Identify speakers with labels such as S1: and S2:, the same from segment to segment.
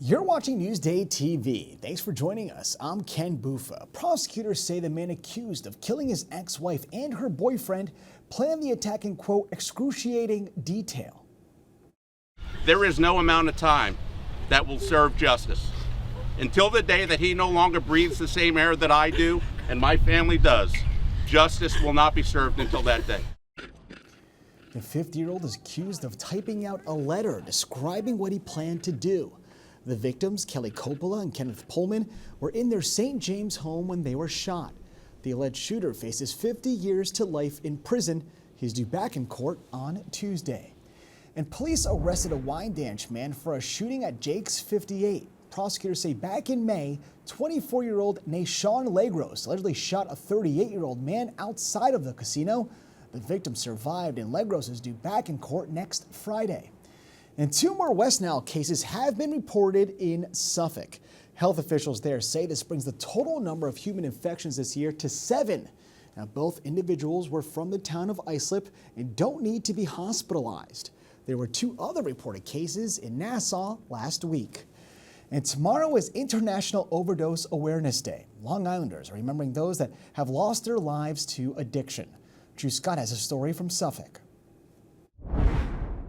S1: You're watching Newsday TV. Thanks for joining us. I'm Ken Bufa. Prosecutors say the man accused of killing his ex-wife and her boyfriend planned the attack in, quote, excruciating detail.
S2: There is no amount of time that will serve justice. Until the day that he no longer breathes the same air that I do and my family does, justice will not be served until that day.
S1: The 50-year-old is accused of typing out a letter describing what he planned to do. The victims, Kelly Coppola and Kenneth Pullman, were in their St. James home when they were shot. The alleged shooter faces 50 years to life in prison. He's due back in court on Tuesday. And police arrested a Wyandanch man for a shooting at Jake's 58. Prosecutors say back in May, 24-year-old Nashawn Legros allegedly shot a 38-year-old man outside of the casino. The victim survived, and Legros is due back in court next Friday. And two more West Nile cases have been reported in Suffolk. Health officials there say this brings the total number of human infections this year to 7. Now, both individuals were from the town of Islip and don't need to be hospitalized. There were 2 other reported cases in Nassau last week. And tomorrow is International Overdose Awareness Day. Long Islanders are remembering those that have lost their lives to addiction. Drew Scott has a story from Suffolk.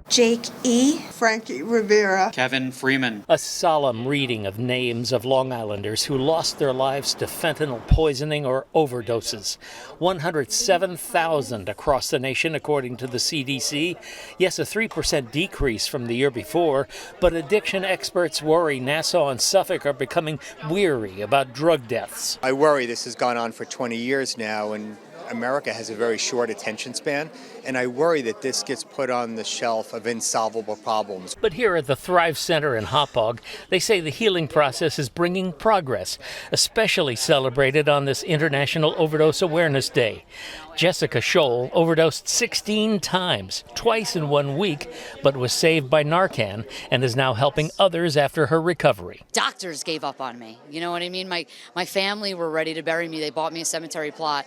S3: Jake E.
S4: Frankie Rivera.
S5: Kevin Freeman.
S6: A solemn reading of names of Long Islanders who lost their lives to fentanyl poisoning or overdoses. 107,000 across the nation, according to the CDC. Yes, a 3% decrease from the year before, but addiction experts worry Nassau and Suffolk are becoming weary about drug deaths.
S7: I worry this has gone on for 20 years now, and America has a very short attention span, and I worry that this gets put on the shelf of insolvable problems.
S6: But here at the Thrive Center in Hauppauge, they say the healing process is bringing progress, especially celebrated on this International Overdose Awareness Day. Jessica Scholl overdosed 16 times, twice in 1 week, but was saved by Narcan and is now helping others after her recovery.
S8: Doctors gave up on me. You know what I mean? My family were ready to bury me. They bought me a cemetery plot.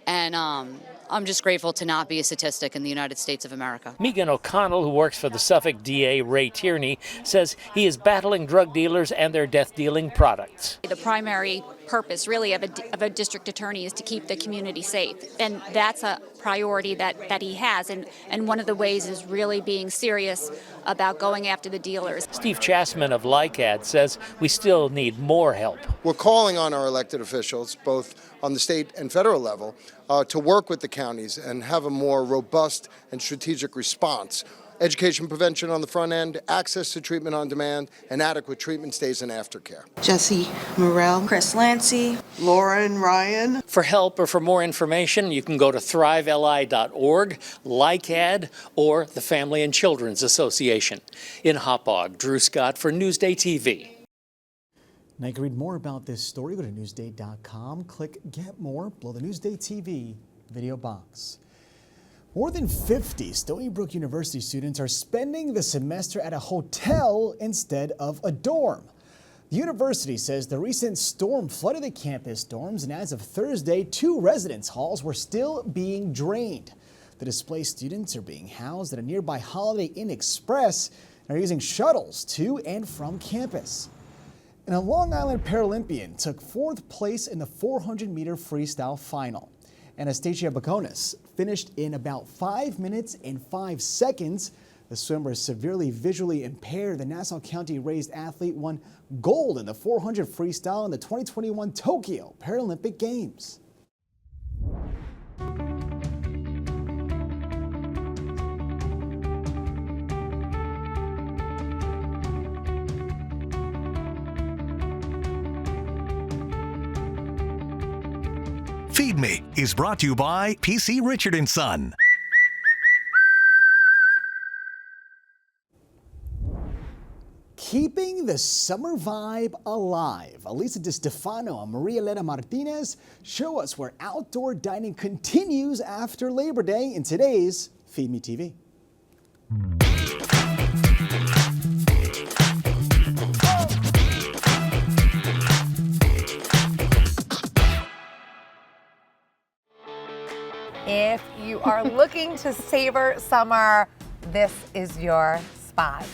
S8: And I'm just grateful to not be a statistic in the United States of America.
S6: Megan O'Connell, who works for the Suffolk DA Ray Tierney, says he is battling drug dealers and their death-dealing products.
S9: The primary purpose, really, of a district attorney is to keep the community safe. And that's a priority that he has. And one of the ways is really being serious about going after the dealers.
S6: Steve Chasman of LICAD says we still need more help.
S10: We're calling on our elected officials, both on the state and federal level, to work with the counties and have a more robust and strategic response. Education prevention on the front end, access to treatment on demand, and adequate treatment stays and aftercare.
S4: Jesse Morrell.
S3: Chris Lancy.
S4: Lauren Ryan.
S6: For help or for more information, you can go to thriveli.org, LICAD, or the Family and Children's Association. In Hauppauge, Drew Scott for Newsday TV.
S1: Now you can read more about this story. Go to newsday.com, click Get More below the Newsday TV video box. More than 50 Stony Brook University students are spending the semester at a hotel instead of a dorm. The university says the recent storm flooded the campus dorms, and as of Thursday, 2 residence halls were still being drained. The displaced students are being housed at a nearby Holiday Inn Express and are using shuttles to and from campus. And a Long Island Paralympian took 4th place in the 400-meter freestyle final. Anastasia Baconis finished in about 5 minutes and 5 seconds. The swimmer is severely visually impaired. The Nassau County raised athlete won gold in the 400 freestyle in the 2021 Tokyo Paralympic Games.
S11: Feed Me is brought to you by PC Richard & Son.
S1: Keeping the summer vibe alive. Elisa DiStefano and Maria Elena Martinez show us where outdoor dining continues after Labor Day in today's Feed Me TV.
S12: If you are looking to savor summer, this is your spot.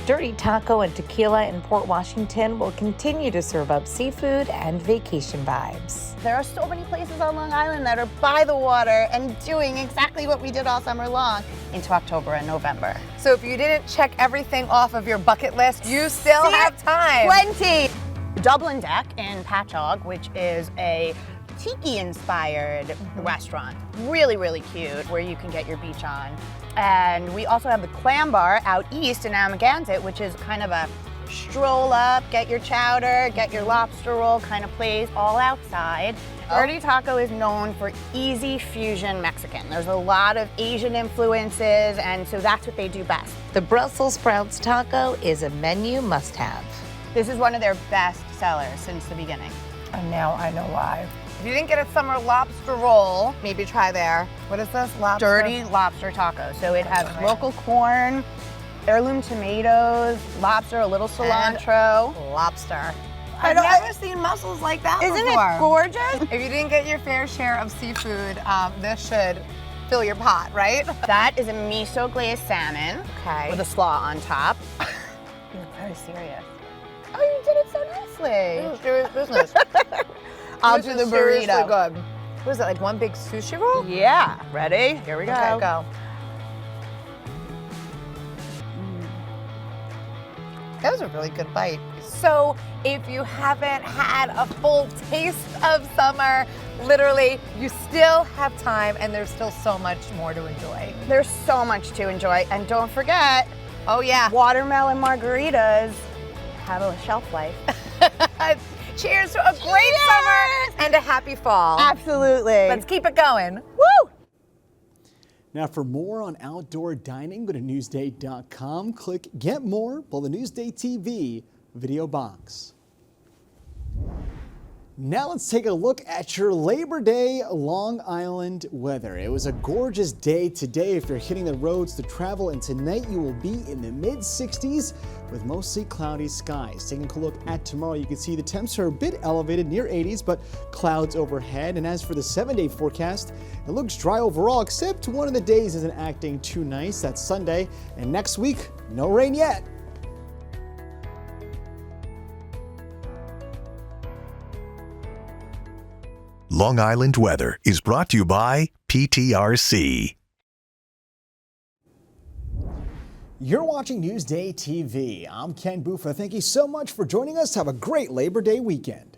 S12: Dirty Taco and Tequila in Port Washington will continue to serve up seafood and vacation vibes.
S3: There are so many places on Long Island that are by the water and doing exactly what we did all summer long into October and November.
S12: So if you didn't check everything off of your bucket list, you still have time.
S3: Plenty! Dublin Deck in Patchogue, which is a tiki-inspired restaurant. Really, really cute, where you can get your beach on. And we also have the Clam Bar out east in Amagansett, which is kind of a stroll up, get your chowder, get your lobster roll kind of place, all outside. Dirty Taco is known for easy fusion Mexican. There's a lot of Asian influences, and so that's what they do best.
S12: The Brussels sprouts taco is a menu must-have.
S3: This is one of their best sellers since the beginning.
S12: And now I know why. If you didn't get a summer lobster roll, maybe try there. What is this? Lobster?
S3: Dirty lobster taco. So it has local corn, heirloom tomatoes, lobster, a little cilantro.
S12: And lobster. I've never seen mussels like that
S3: Isn't
S12: before.
S3: it gorgeous?
S12: If you didn't get your fair share of seafood, this should fill your pot, right?
S3: That is a miso glazed salmon with a slaw on top.
S12: You're very serious.
S3: Oh, you did it so nicely.
S12: This is serious business.
S3: I'll do the burrito.
S12: Good. What is it, like one big sushi roll?
S3: Yeah. Ready? Here we go.
S12: Okay, go. That was a really good bite. So if you haven't had a full taste of summer, literally, you still have time and there's still so much more to enjoy.
S3: There's so much to enjoy. And don't forget,
S12: oh yeah,
S3: watermelon margaritas have a shelf life.
S12: Cheers to a great summer and a happy fall.
S3: Absolutely.
S12: Let's keep it going. Woo!
S1: Now, for more on outdoor dining, go to Newsday.com. Click Get More, pull the Newsday TV video box. Now let's take a look at your Labor Day Long Island weather. It was a gorgeous day today if you're hitting the roads to travel, and tonight you will be in the mid-60s with mostly cloudy skies. Taking a look at tomorrow, you can see the temps are a bit elevated, near 80s, but clouds overhead. And as for the 7-day forecast, it looks dry overall, except one of the days isn't acting too nice. That's Sunday. And next week, no rain yet.
S11: Long Island weather is brought to you by PTRC.
S1: You're watching Newsday TV. I'm Ken Buffa. Thank you so much for joining us. Have a great Labor Day weekend.